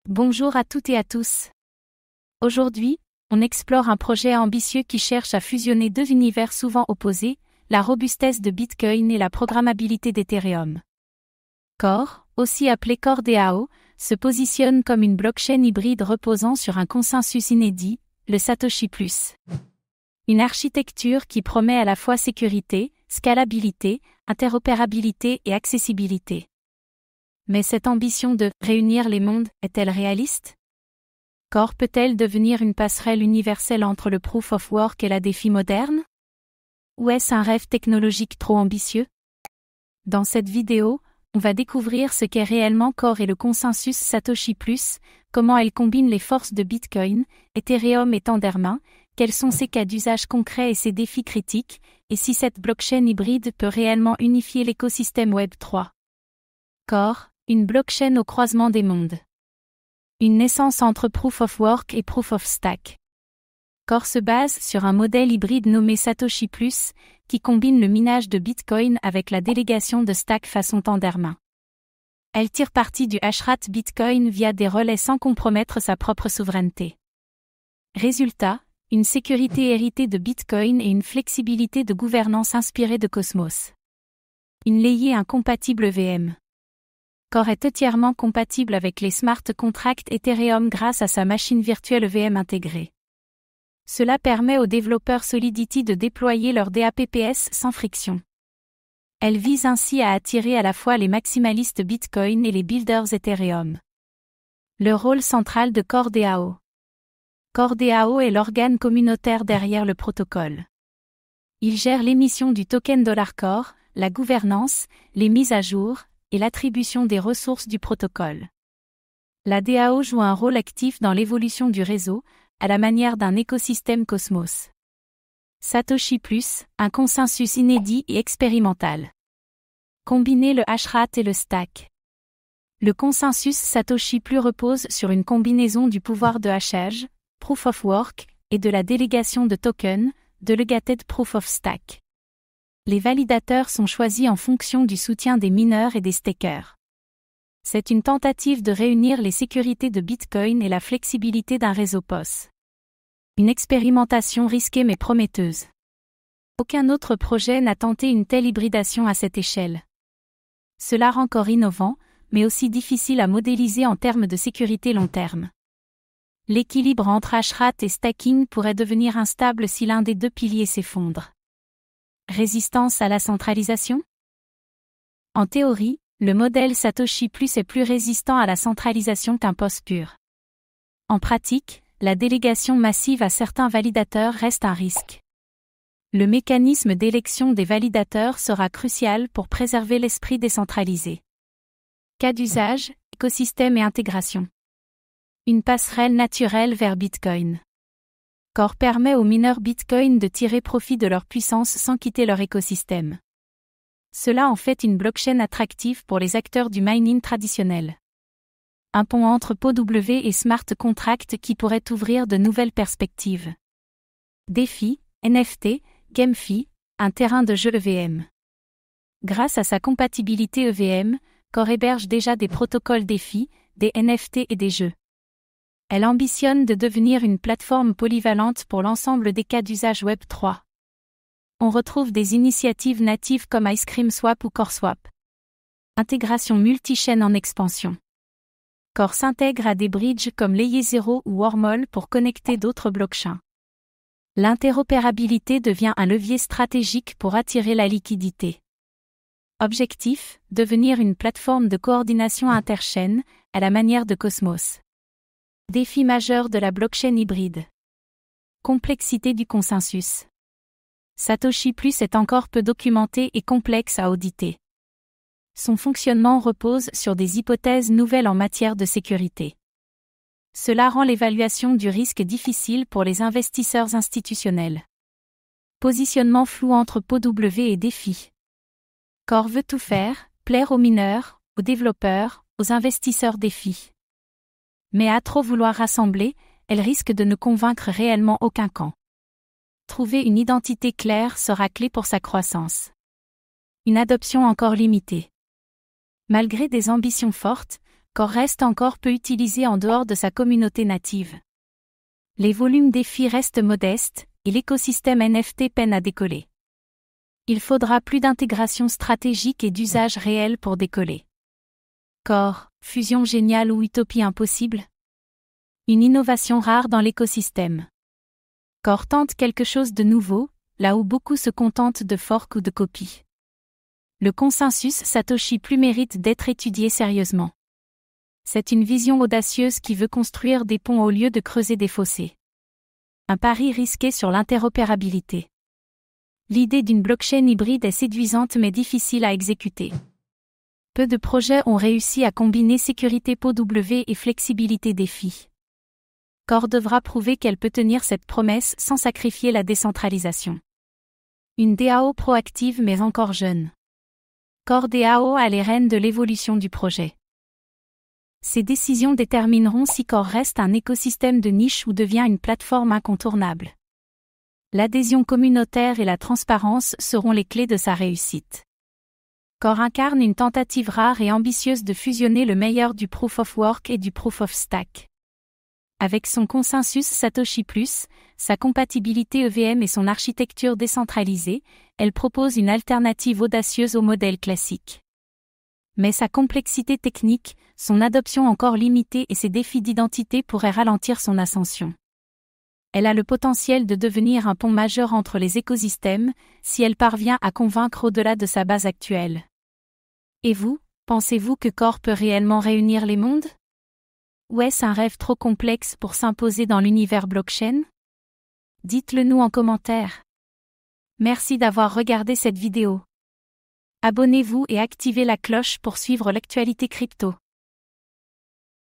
Bonjour à toutes et à tous. Aujourd'hui, on explore un projet ambitieux qui cherche à fusionner deux univers souvent opposés, la robustesse de Bitcoin et la programmabilité d'Ethereum. Core, aussi appelé Core DAO, se positionne comme une blockchain hybride reposant sur un consensus inédit, le Satoshi Plus. Une architecture qui promet à la fois sécurité, scalabilité, interopérabilité et accessibilité. Mais cette ambition de « réunir les mondes » est-elle réaliste? Core peut-elle devenir une passerelle universelle entre le Proof of Work et la défi moderne? Ou est-ce un rêve technologique trop ambitieux? Dans cette vidéo, on va découvrir ce qu'est réellement Core et le consensus Satoshi Plus, comment elle combine les forces de Bitcoin, Ethereum et Tendermint, quels sont ses cas d'usage concrets et ses défis critiques, et si cette blockchain hybride peut réellement unifier l'écosystème Web3. Core, une blockchain au croisement des mondes. Une naissance entre Proof of Work et Proof of Stake. Core se base sur un modèle hybride nommé Satoshi Plus, qui combine le minage de Bitcoin avec la délégation de stake façon Tendermint. Elle tire parti du hashrate Bitcoin via des relais sans compromettre sa propre souveraineté. Résultat, une sécurité héritée de Bitcoin et une flexibilité de gouvernance inspirée de Cosmos. Une layée incompatible EVM. Core est entièrement compatible avec les smart contracts Ethereum grâce à sa machine virtuelle EVM intégrée. Cela permet aux développeurs Solidity de déployer leur DApps sans friction. Elle vise ainsi à attirer à la fois les maximalistes Bitcoin et les builders Ethereum. Le rôle central de Core DAO. Core DAO est l'organe communautaire derrière le protocole. Il gère l'émission du token $Core, la gouvernance, les mises à jour, et l'attribution des ressources du protocole. La DAO joue un rôle actif dans l'évolution du réseau, à la manière d'un écosystème Cosmos. Satoshi Plus, un consensus inédit et expérimental. Combiner le hashrate et le stack. Le consensus Satoshi Plus repose sur une combinaison du pouvoir de hachage, Proof of Work, et de la délégation de tokens, Delegated Proof of Stake. Les validateurs sont choisis en fonction du soutien des mineurs et des stakers. C'est une tentative de réunir les sécurités de Bitcoin et la flexibilité d'un réseau POS. Une expérimentation risquée mais prometteuse. Aucun autre projet n'a tenté une telle hybridation à cette échelle. Cela rend Core innovant, mais aussi difficile à modéliser en termes de sécurité long terme. L'équilibre entre hashrate et stacking pourrait devenir instable si l'un des deux piliers s'effondre. Résistance à la centralisation? En théorie, le modèle Satoshi Plus est plus résistant à la centralisation qu'un POS pur. En pratique, la délégation massive à certains validateurs reste un risque. Le mécanisme d'élection des validateurs sera crucial pour préserver l'esprit décentralisé. Cas d'usage, écosystème et intégration. Une passerelle naturelle vers Bitcoin. Core permet aux mineurs Bitcoin de tirer profit de leur puissance sans quitter leur écosystème. Cela en fait une blockchain attractive pour les acteurs du mining traditionnel. Un pont entre POW et smart contract qui pourrait ouvrir de nouvelles perspectives. Défi, NFT, GameFi, un terrain de jeu EVM. Grâce à sa compatibilité EVM, Core héberge déjà des protocoles défis, des NFT et des jeux. Elle ambitionne de devenir une plateforme polyvalente pour l'ensemble des cas d'usage Web3. On retrouve des initiatives natives comme IceCreamSwap ou CoreSwap. Intégration multi-chaîne en expansion. Core s'intègre à des bridges comme Layer0 ou Wormhole pour connecter d'autres blockchains. L'interopérabilité devient un levier stratégique pour attirer la liquidité. Objectif, devenir une plateforme de coordination interchaîne, à la manière de Cosmos. Défi majeur de la blockchain hybride. Complexité du consensus. Satoshi Plus est encore peu documenté et complexe à auditer. Son fonctionnement repose sur des hypothèses nouvelles en matière de sécurité. Cela rend l'évaluation du risque difficile pour les investisseurs institutionnels. Positionnement flou entre POW et défi. Core veut tout faire, plaire aux mineurs, aux développeurs, aux investisseurs défi. Mais à trop vouloir rassembler, elle risque de ne convaincre réellement aucun camp. Trouver une identité claire sera clé pour sa croissance. Une adoption encore limitée. Malgré des ambitions fortes, Core reste encore peu utilisé en dehors de sa communauté native. Les volumes DeFi restent modestes, et l'écosystème NFT peine à décoller. Il faudra plus d'intégration stratégique et d'usage réel pour décoller. Core, fusion géniale ou utopie impossible? Une innovation rare dans l'écosystème. Core tente quelque chose de nouveau, là où beaucoup se contentent de forks ou de copies. Le consensus Satoshi Plus mérite d'être étudié sérieusement. C'est une vision audacieuse qui veut construire des ponts au lieu de creuser des fossés. Un pari risqué sur l'interopérabilité. L'idée d'une blockchain hybride est séduisante mais difficile à exécuter. Peu de projets ont réussi à combiner sécurité POW et flexibilité DeFi. Core devra prouver qu'elle peut tenir cette promesse sans sacrifier la décentralisation. Une DAO proactive mais encore jeune. Core DAO a les rênes de l'évolution du projet. Ces décisions détermineront si Core reste un écosystème de niche ou devient une plateforme incontournable. L'adhésion communautaire et la transparence seront les clés de sa réussite. Core incarne une tentative rare et ambitieuse de fusionner le meilleur du Proof of Work et du Proof of Stake. Avec son consensus Satoshi Plus, sa compatibilité EVM et son architecture décentralisée, elle propose une alternative audacieuse au modèle classique. Mais sa complexité technique, son adoption encore limitée et ses défis d'identité pourraient ralentir son ascension. Elle a le potentiel de devenir un pont majeur entre les écosystèmes, si elle parvient à convaincre au-delà de sa base actuelle. Et vous, pensez-vous que Core peut réellement réunir les mondes? Ou est-ce un rêve trop complexe pour s'imposer dans l'univers blockchain? Dites-le nous en commentaire. Merci d'avoir regardé cette vidéo. Abonnez-vous et activez la cloche pour suivre l'actualité crypto.